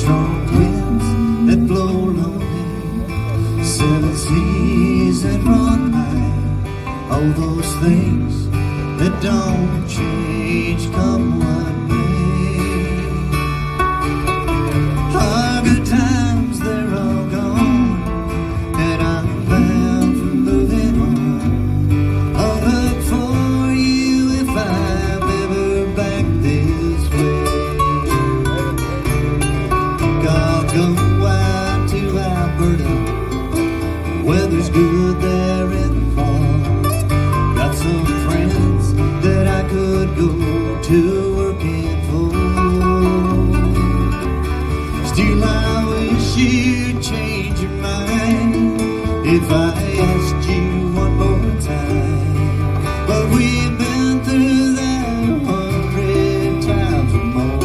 strong winds that blow lonely, seven seas that run high, all those things that don't change come what may. Our good times, they're all gone, and I'm bound for moving on. I'll look for you if I'm ever back this way. I'll go out to Alberta, weather's good there in the fall. Got some friends that I could go to working for. Still, I wish you'd change your mind if I asked you one more time. But we've been through that 100 times or more.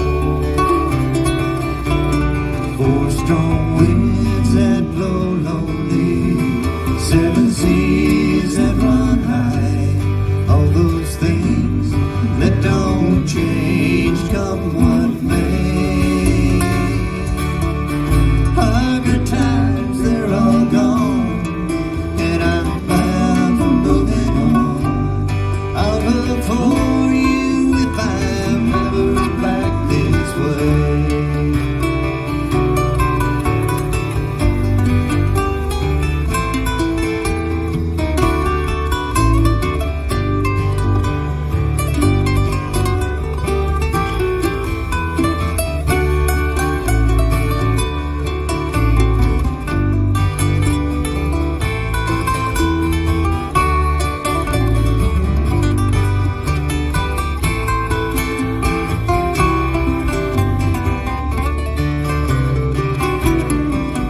Four strong winds that blow lonely, seven seas that run high, all those things that don't change come what may. Our good times, they're all gone, and I'm bound for moving on. I'll look for you if I'm ever back this way.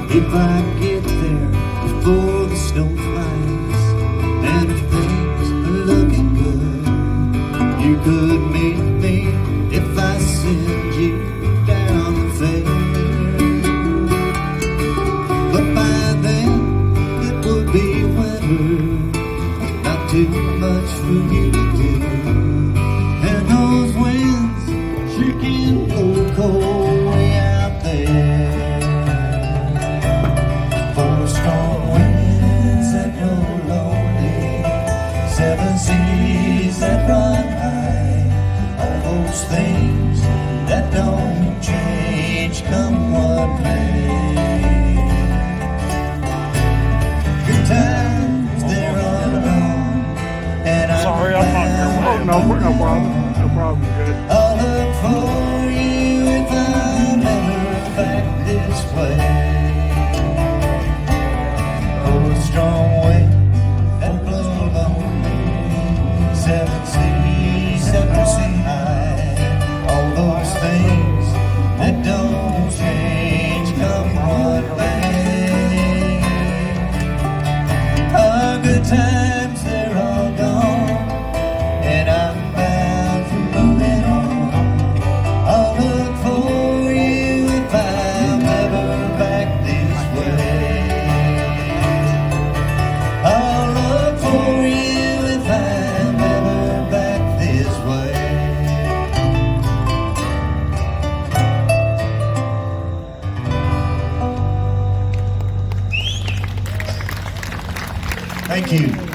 If I get there before the snow flies, and if things are looking good, you could meet me if I send you down the fair. But by then it will be winter, not too much for you to do, and those winds sure can blow cold way out there. Seven seas that run high, all those things that don't change come what may. Good times, they're all gone, and I'm sorry, I'm not here. Oh, no problem. No problem. Good. I'll look for you if I'm ever back this way. Oh, strong wind that blow lonely, seven seas that run high, all those things that don't change come what may. Our good times, they're all gone, and I'm bound for moving on. I'll look for you if I'm ever back this way. I'll look for you if I'm ever back this way. Thank you.